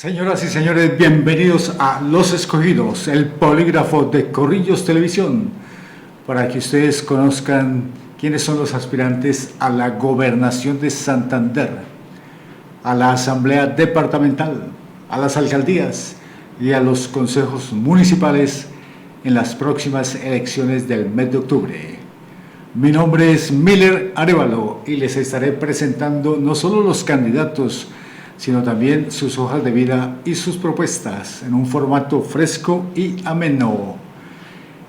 Señoras y señores, bienvenidos a Los Escogidos, el polígrafo de Corrillos Televisión, para que ustedes conozcan quiénes son los aspirantes a la gobernación de Santander, a la asamblea departamental, a las alcaldías y a los consejos municipales en las próximas elecciones del mes de octubre. Mi nombre es Miller Arévalo y les estaré presentando no solo los candidatos, sino también sus hojas de vida y sus propuestas en un formato fresco y ameno.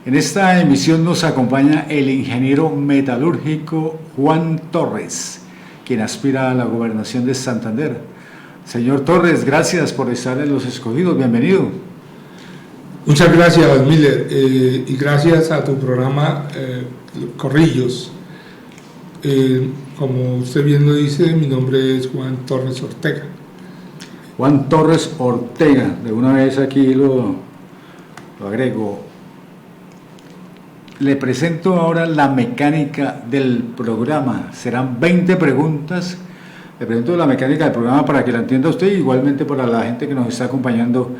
En esta emisión nos acompaña el ingeniero metalúrgico Juan Torres, quien aspira a la gobernación de Santander. Señor Torres, gracias por estar en Los Escogidos, bienvenido. Muchas gracias, Miller, y gracias a tu programa Corrillos. Como usted bien lo dice, mi nombre es Juan Torres Ortega. Juan Torres Ortega, de una vez aquí lo agrego. Le presento ahora la mecánica del programa. Serán 20 preguntas. Le presento la mecánica del programa para que la entienda usted, igualmente para la gente que nos está acompañando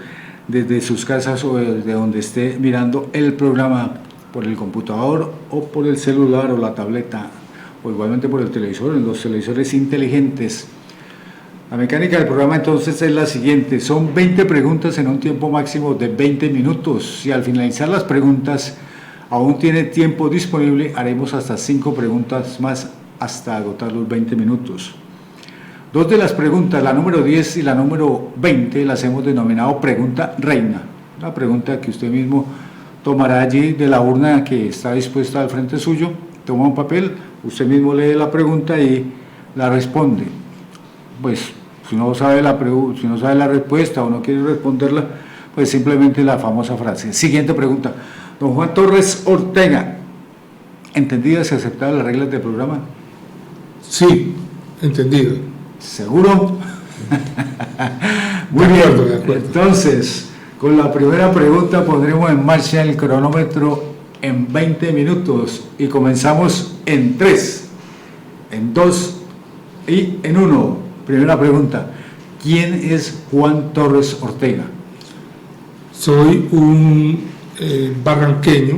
desde sus casas o desde donde esté mirando el programa, por el computador o por el celular o la tableta, o igualmente por el televisor, en los televisores inteligentes. La mecánica del programa entonces es la siguiente: son 20 preguntas en un tiempo máximo de 20 minutos. Si al finalizar las preguntas aún tiene tiempo disponible, haremos hasta 5 preguntas más hasta agotar los 20 minutos. Dos de las preguntas, la número 10 y la número 20, las hemos denominado pregunta reina. Una pregunta que usted mismo tomará allí de la urna que está dispuesta al frente suyo, toma un papel, usted mismo lee la pregunta y la responde. Pues si no sabe la respuesta o no quiere responderla, pues simplemente la famosa frase. Siguiente pregunta. Don Juan Torres Ortega, ¿entendidas y aceptadas las reglas del programa? Sí, entendido. ¿Seguro? Muy bien, de acuerdo. Entonces, con la primera pregunta pondremos en marcha el cronómetro en 20 minutos y comenzamos en 3, en 2 y en 1. Primera pregunta: ¿quién es Juan Torres Ortega? Soy un barranqueño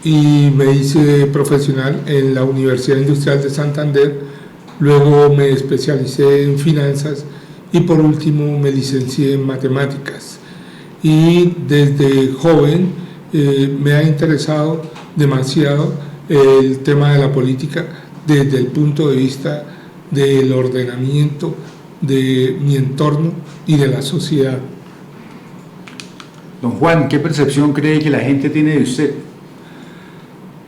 y me hice profesional en la Universidad Industrial de Santander, luego me especialicé en finanzas y por último me licencié en matemáticas. Y desde joven me ha interesado demasiado el tema de la política desde el punto de vista del ordenamiento de mi entorno y de la sociedad. Don Juan, ¿qué percepción cree que la gente tiene de usted?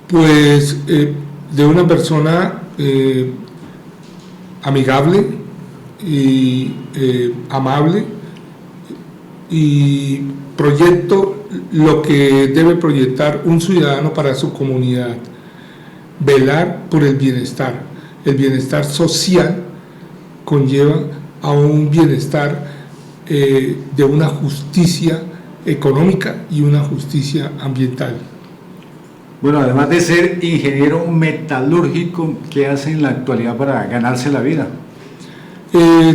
Pues de una persona amigable y amable, y proyecto lo que debe proyectar un ciudadano para su comunidad: velar por el bienestar. El bienestar social conlleva a un bienestar de una justicia económica y una justicia ambiental. Bueno, además de ser ingeniero metalúrgico, ¿qué hace en la actualidad para ganarse la vida?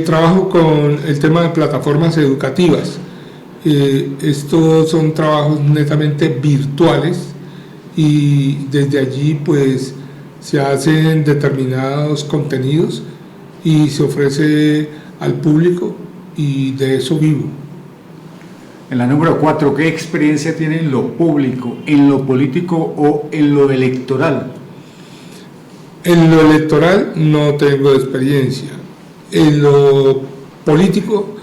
Trabajo con el tema de plataformas educativas. Estos son trabajos netamente virtuales y desde allí pues se hacen determinados contenidos y se ofrece al público, y de eso vivo. En la número 4, ¿qué experiencia tiene en lo público, en lo político o en lo electoral? En lo electoral no tengo experiencia. En lo político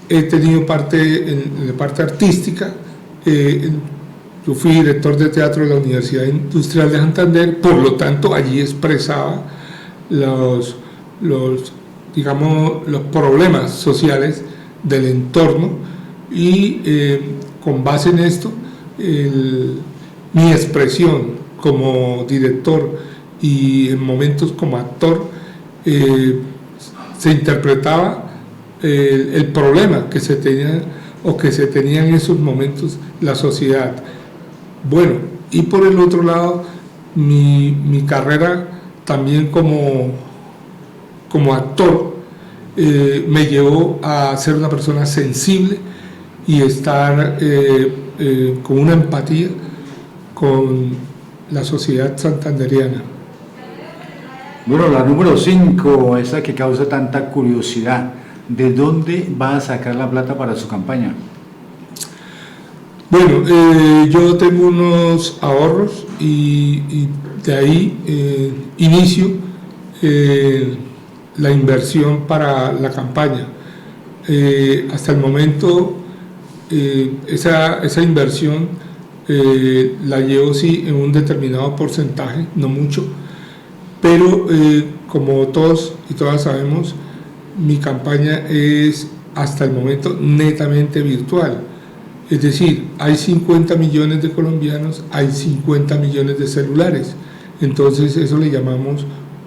he tenido parte en la parte artística. Yo fui director de teatro de la Universidad Industrial de Santander, por lo tanto allí expresaba los problemas sociales del entorno, y con base en esto mi expresión como director y en momentos como actor se interpretaba el problema que se tenía en esos momentos la sociedad. Bueno, y por el otro lado, mi carrera también como actor me llevó a ser una persona sensible y estar con una empatía con la sociedad santanderiana. Bueno, la número 5, esa que causa tanta curiosidad, ¿de dónde va a sacar la plata para su campaña? Bueno, yo tengo unos ahorros y de ahí inicio la inversión para la campaña. Hasta el momento esa inversión la llevo sí en un determinado porcentaje, no mucho, pero como todos y todas sabemos, mi campaña es hasta el momento netamente virtual. Es decir, hay 50 millones de colombianos, hay 50 millones de celulares. Entonces eso le llamamos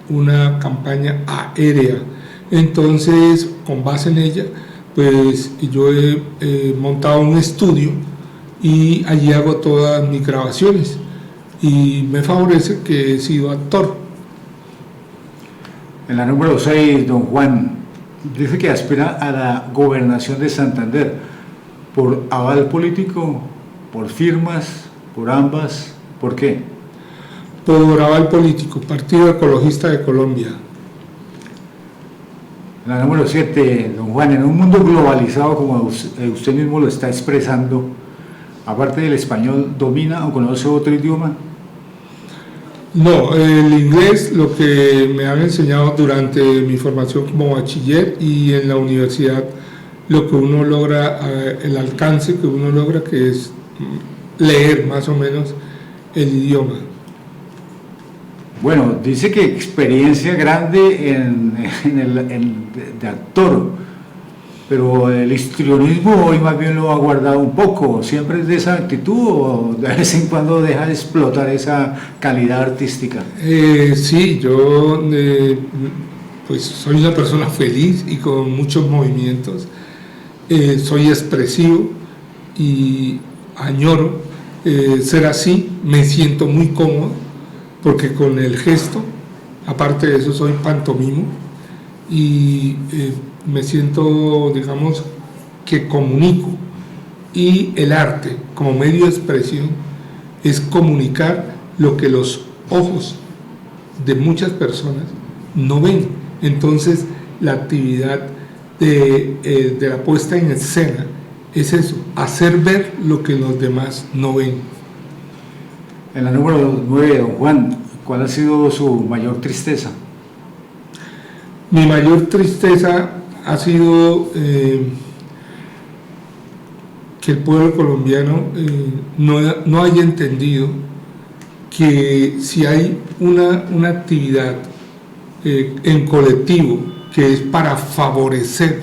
una campaña aérea. Entonces, con base en ella, pues yo he montado un estudio y allí hago todas mis grabaciones. Y me favorece que he sido actor. En la número 6, don Juan, dice que aspira a la gobernación de Santander. ¿Por aval político, por firmas, por ambas? ¿Por qué? Por aval político, Partido Ecologista de Colombia. La número 7, don Juan, en un mundo globalizado como usted mismo lo está expresando, aparte del español, ¿domina o conoce otro idioma? No, el inglés, lo que me han enseñado durante mi formación como bachiller y en la universidad, lo que uno logra, el alcance que uno logra, que es leer más o menos el idioma. Bueno, dice que experiencia grande de actor, pero el histrionismo hoy más bien lo ha guardado un poco. ¿Siempre es de esa actitud o de vez en cuando deja de explotar esa calidad artística? Sí, yo pues soy una persona feliz y con muchos movimientos. Soy expresivo y añoro ser así, me siento muy cómodo porque con el gesto, aparte de eso soy pantomimo y me siento, digamos, que comunico, y el arte como medio de expresión es comunicar lo que los ojos de muchas personas no ven. Entonces la actividad de la puesta en escena es eso, hacer ver lo que los demás no ven. En la número 9, don Juan, ¿cuál ha sido su mayor tristeza? Mi mayor tristeza ha sido que el pueblo colombiano no haya entendido que si hay una actividad en colectivo que es para favorecer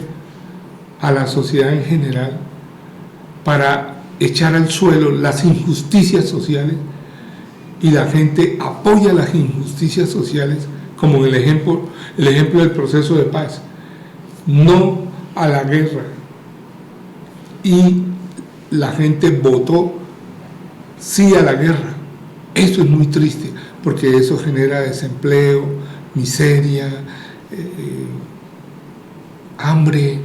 a la sociedad en general, para echar al suelo las injusticias sociales, y la gente apoya las injusticias sociales, como el ejemplo del proceso de paz, no a la guerra, y la gente votó sí a la guerra. Eso es muy triste, porque eso genera desempleo, miseria, hambre,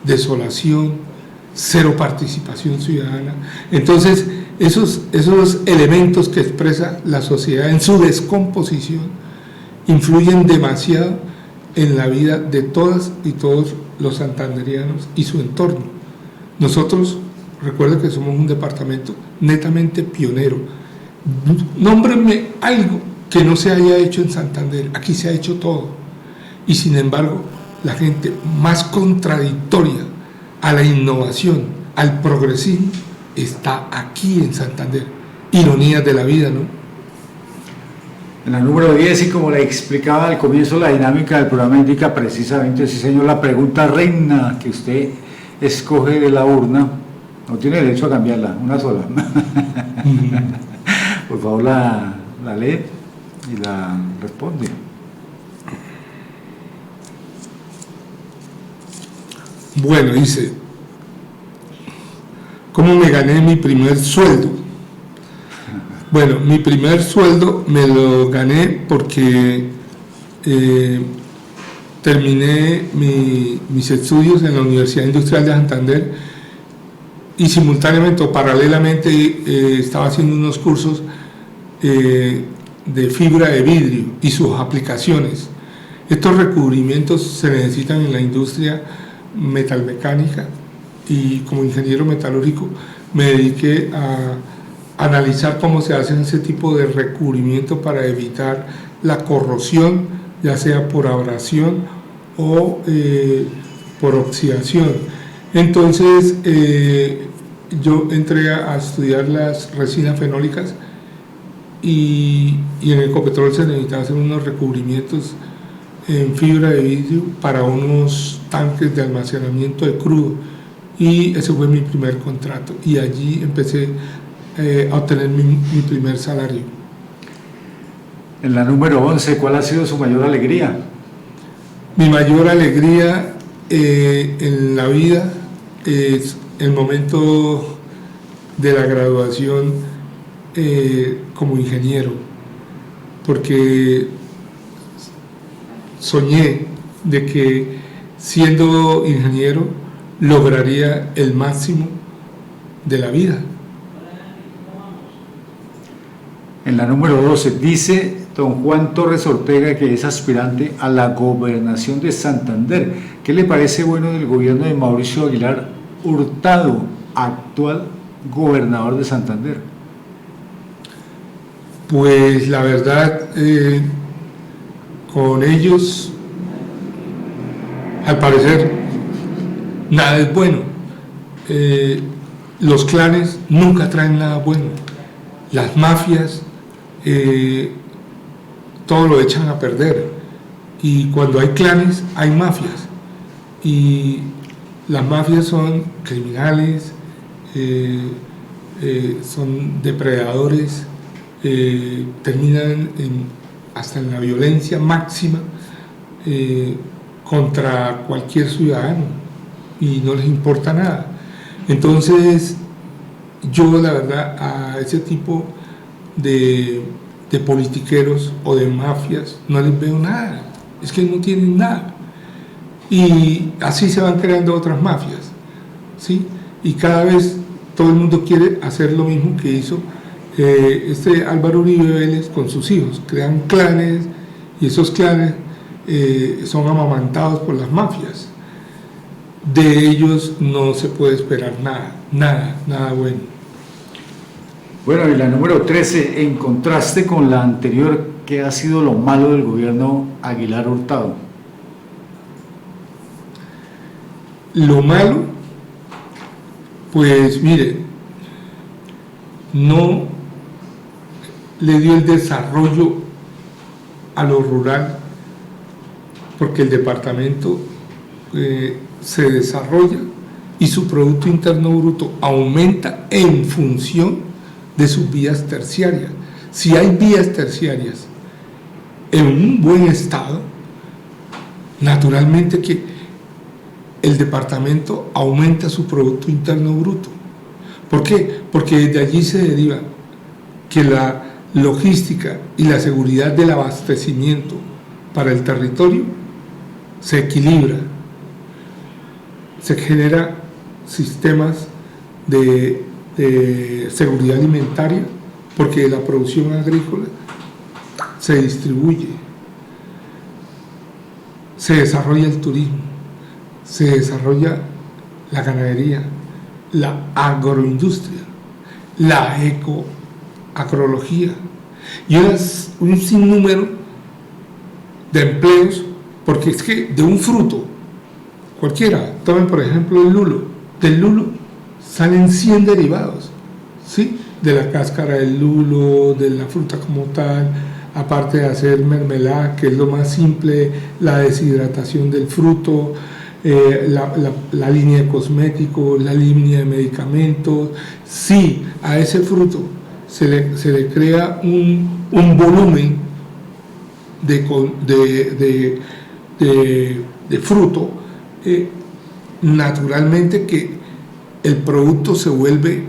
desolación, cero participación ciudadana. Entonces, esos elementos que expresa la sociedad en su descomposición influyen demasiado en la vida de todas y todos los santanderianos y su entorno. Nosotros, recuerden que somos un departamento netamente pionero. Nómbrenme algo que no se haya hecho en Santander. Aquí se ha hecho todo. Y sin embargo, la gente más contradictoria a la innovación, al progresismo, está aquí en Santander. Ironías de la vida, ¿no? En la número 10, y como le explicaba al comienzo, la dinámica del programa indica precisamente, sí señor, la pregunta reina que usted escoge de la urna. No tiene derecho a cambiarla, una sola. Por favor, la lee y la responde. Bueno, dice, ¿cómo me gané mi primer sueldo? Bueno, mi primer sueldo me lo gané porque terminé mis estudios en la Universidad Industrial de Santander y simultáneamente o paralelamente estaba haciendo unos cursos de fibra de vidrio y sus aplicaciones. Estos recubrimientos se necesitan en la industria metalmecánica y como ingeniero metalúrgico me dediqué a analizar cómo se hacen ese tipo de recubrimiento para evitar la corrosión, ya sea por abrasión o por oxidación. Entonces yo entré a estudiar las resinas fenólicas y en Ecopetrol se necesitaba hacer unos recubrimientos en fibra de vidrio para unos tanques de almacenamiento de crudo, y ese fue mi primer contrato y allí empecé a obtener mi primer salario. En la número 11, ¿cuál ha sido su mayor alegría? Mi mayor alegría en la vida es el momento de la graduación como ingeniero, porque soñé de que siendo ingeniero lograría el máximo de la vida. En la número 12, dice don Juan Torres Ortega que es aspirante a la gobernación de Santander. ¿Qué le parece bueno del gobierno de Mauricio Aguilar Hurtado, actual gobernador de Santander? Pues la verdad, con ellos, al parecer, nada es bueno. Los clanes nunca traen nada bueno. Las mafias todo lo echan a perder, y cuando hay clanes hay mafias, y las mafias son criminales, son depredadores, terminan hasta en la violencia máxima contra cualquier ciudadano y no les importa nada. Entonces yo la verdad a ese tipo de politiqueros o de mafias no les veo nada, es que no tienen nada, y así se van creando otras mafias, ¿sí? Y cada vez todo el mundo quiere hacer lo mismo que hizo Álvaro Uribe Vélez con sus hijos. Crean clanes y esos clanes son amamantados por las mafias. De ellos no se puede esperar nada bueno. Bueno, y la número 13, en contraste con la anterior, ¿qué ha sido lo malo del gobierno Aguilar Hurtado? Lo malo, pues mire, no le dio el desarrollo a lo rural, porque el departamento se desarrolla y su Producto Interno Bruto aumenta en función de sus vías terciarias. Si hay vías terciarias en un buen estado, naturalmente que el departamento aumenta su Producto Interno Bruto. ¿Por qué? Porque de allí se deriva que la logística y la seguridad del abastecimiento para el territorio se equilibra, se generan sistemas de seguridad alimentaria, porque la producción agrícola se distribuye, se desarrolla el turismo, se desarrolla la ganadería, la agroindustria, la ecoagrología y un sinnúmero de empleos, porque es que de un fruto cualquiera, tomen por ejemplo el lulo, del lulo salen 100 derivados, ¿sí? De la cáscara del lulo, de la fruta como tal, aparte de hacer mermelada, que es lo más simple, la deshidratación del fruto, la línea de cosméticos, la línea de medicamentos. Sí, a ese fruto se le crea un volumen de fruto, naturalmente que el producto se vuelve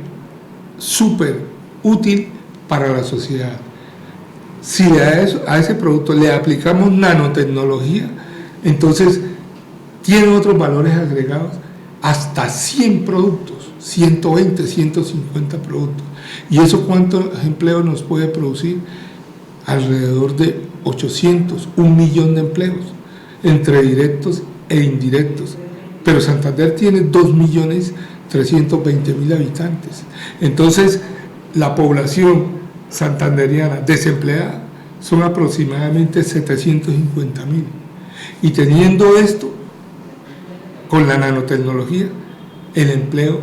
súper útil para la sociedad. Si a ese producto le aplicamos nanotecnología, Entonces, tiene otros valores agregados, hasta 100 productos, 120, 150 productos. ¿Y eso cuántos empleos nos puede producir? Alrededor de 800, 1 millón de empleos, entre directos e indirectos. Pero Santander tiene 2.320.000 habitantes. Entonces, la población santanderiana desempleada son aproximadamente 750.000. Y teniendo esto, con la nanotecnología, el empleo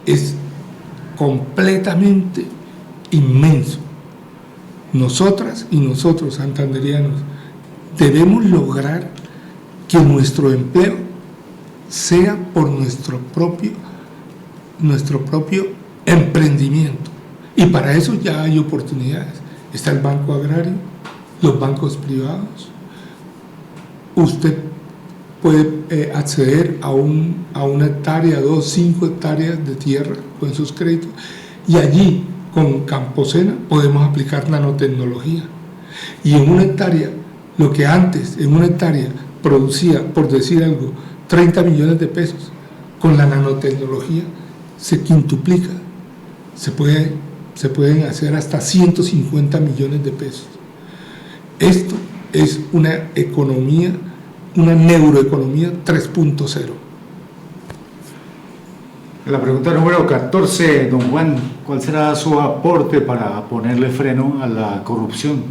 es completamente inmenso. Nosotras y nosotros, santanderianos, debemos lograr que nuestro empleo sea por nuestro propio emprendimiento. Y para eso ya hay oportunidades. Está el Banco Agrario, los bancos privados. Usted puede acceder a una hectárea, 2, 5 hectáreas de tierra con sus créditos, y allí con Camposena podemos aplicar nanotecnología. Y en una hectárea, lo que antes en una hectárea producía, por decir algo, 30 millones de pesos, con la nanotecnología se quintuplica, se pueden hacer hasta 150 millones de pesos. Esto es una economía, una neuroeconomía 3.0. La pregunta número 14, don Juan, ¿cuál será su aporte para ponerle freno a la corrupción?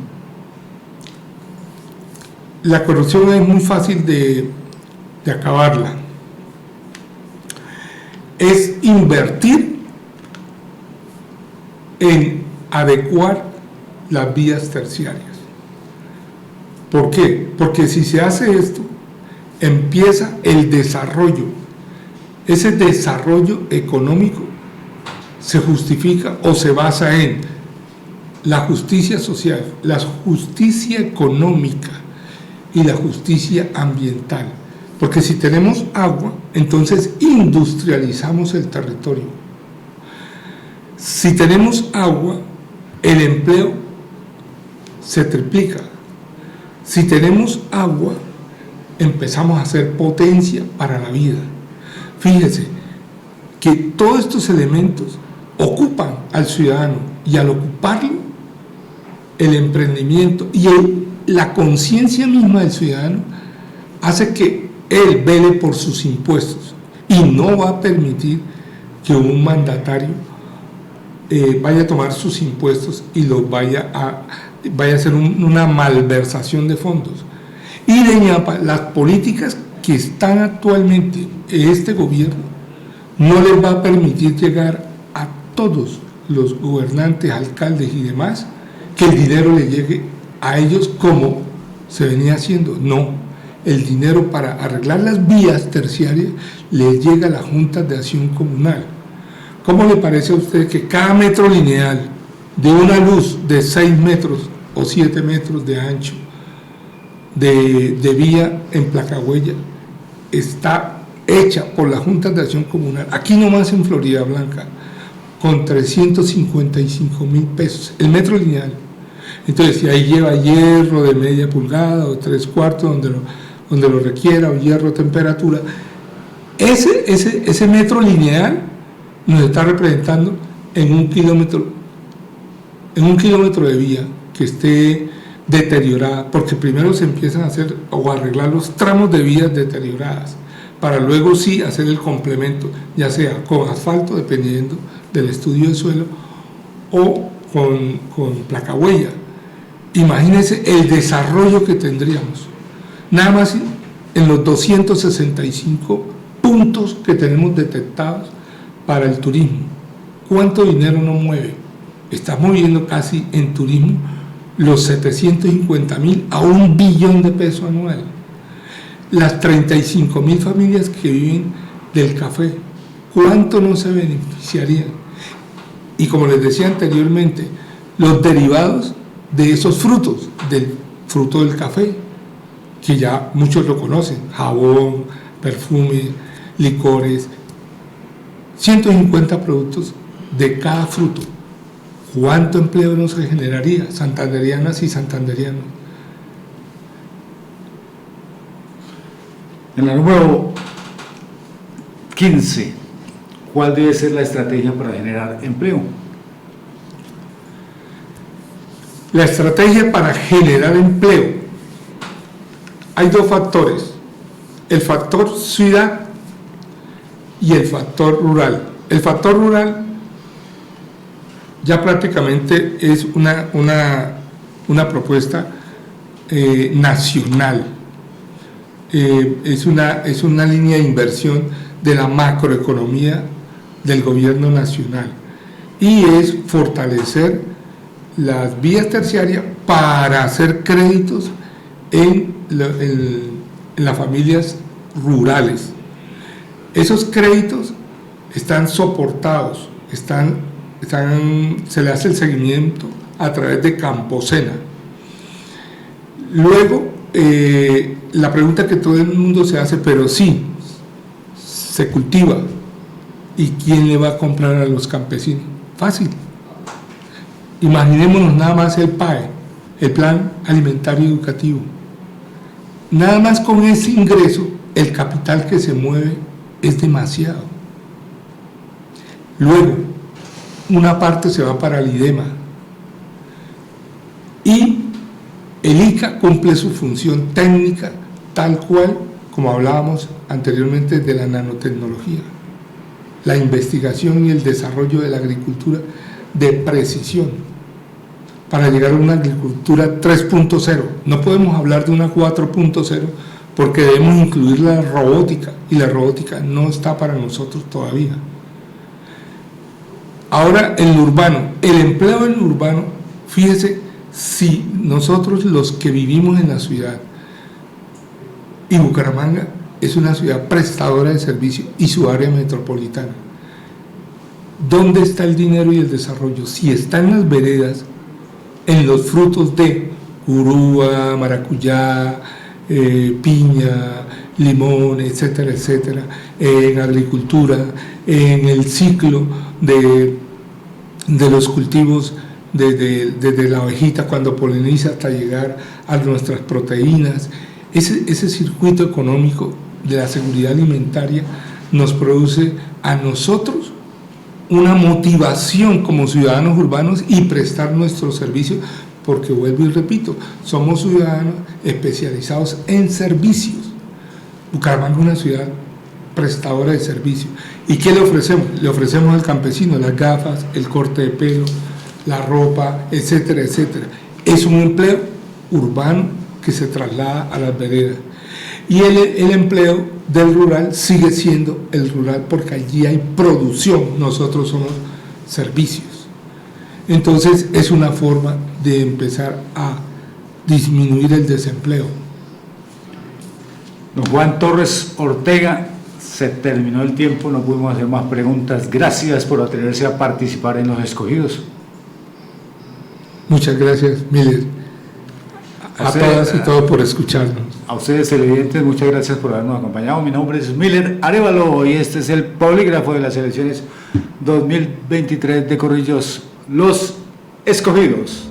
La corrupción es muy fácil de acabarla. Es invertir en adecuar las vías terciarias. ¿Por qué? Porque si se hace esto, empieza el desarrollo. Ese desarrollo económico se justifica o se basa en la justicia social, la justicia económica y la justicia ambiental. Porque si tenemos agua, entonces industrializamos el territorio. Si tenemos agua, el empleo se triplica. Si tenemos agua, empezamos a hacer potencia para la vida. Fíjese que todos estos elementos ocupan al ciudadano, y al ocuparlo, el emprendimiento y la conciencia misma del ciudadano hace que él vele por sus impuestos, y no va a permitir que un mandatario vaya a tomar sus impuestos y los vaya a hacer una malversación de fondos. Y de ñapa, las políticas que están actualmente en este gobierno no les va a permitir llegar a todos los gobernantes, alcaldes y demás, que el dinero le llegue a ellos como se venía haciendo. No, el dinero para arreglar las vías terciarias le llega a las juntas de acción comunal. ¿Cómo le parece a usted que cada metro lineal de una luz de 6 metros o 7 metros de ancho de vía en Placahuella está hecha por las juntas de acción comunal, aquí nomás en Florida Blanca, con 355.000 pesos el metro lineal? Entonces, si ahí lleva hierro de media pulgada o 3/4 donde lo requiera, o hierro temperatura, ese metro lineal nos está representando en un kilómetro de vía que esté deteriorada, porque primero se empiezan a hacer o a arreglar los tramos de vías deterioradas, para luego sí hacer el complemento, ya sea con asfalto, dependiendo del estudio de suelo, o con placahuella. Imagínense el desarrollo que tendríamos, nada más en los 265 puntos que tenemos detectados para el turismo. ¿Cuánto dinero nos mueve? Está moviendo casi en turismo los 750.000 a 1 billón de pesos anual. Las 35.000 familias que viven del café, ¿cuánto no se beneficiarían? Y como les decía anteriormente, los derivados de esos frutos, del fruto del café, que ya muchos lo conocen, jabón, perfume, licores, 150 productos de cada fruto. ¿Cuánto empleo nos generaría, santanderianas y santanderianos? En la número 15, ¿cuál debe ser la estrategia para generar empleo? La estrategia para generar empleo. Hay dos factores, el factor ciudad y el factor rural. El factor rural ya prácticamente es una propuesta nacional, es una línea de inversión de la macroeconomía del gobierno nacional y es fortalecer las vías terciarias para hacer créditos en las familias rurales. Esos créditos están soportados, se le hace el seguimiento a través de Camposena. Luego, la pregunta que todo el mundo se hace, pero sí, se cultiva, ¿y quién le va a comprar a los campesinos? Fácil. Imaginémonos nada más el PAE, el Plan Alimentario Educativo. Nada más con ese ingreso, el capital que se mueve es demasiado. Luego, una parte se va para el IDEMA y el ICA cumple su función técnica tal cual como hablábamos anteriormente de la nanotecnología, la investigación y el desarrollo de la agricultura de precisión para llegar a una agricultura 3.0. No podemos hablar de una 4.0 porque debemos incluir la robótica y la robótica no está para nosotros todavía. Ahora, en lo urbano, el empleo en lo urbano, fíjese, si nosotros los que vivimos en la ciudad, y Bucaramanga es una ciudad prestadora de servicio y su área metropolitana, ¿dónde está el dinero y el desarrollo? Si está en las veredas, en los frutos de urúa, maracuyá, piña, limón, etcétera, etcétera, en agricultura, en el ciclo de los cultivos desde la abejita cuando poliniza hasta llegar a nuestras proteínas. Ese circuito económico de la seguridad alimentaria nos produce a nosotros una motivación como ciudadanos urbanos y prestar nuestros servicios, porque vuelvo y repito, somos ciudadanos especializados en servicios. Bucaramanga es una ciudad prestadora de servicios. ¿Y qué le ofrecemos? Le ofrecemos al campesino las gafas, el corte de pelo, la ropa, etcétera, etcétera. Es un empleo urbano que se traslada a las veredas. Y el empleo del rural sigue siendo el rural porque allí hay producción, nosotros somos servicios. Entonces es una forma de empezar a disminuir el desempleo. Don Juan Torres Ortega, se terminó el tiempo, no pudimos hacer más preguntas. Gracias por atreverse a participar en Los Escogidos. Muchas gracias, Miller. A todas y todos por escucharnos. A ustedes televidentes, muchas gracias por habernos acompañado. Mi nombre es Miller Arevalo y este es el polígrafo de las elecciones 2023 de Corrillos, Los Escogidos.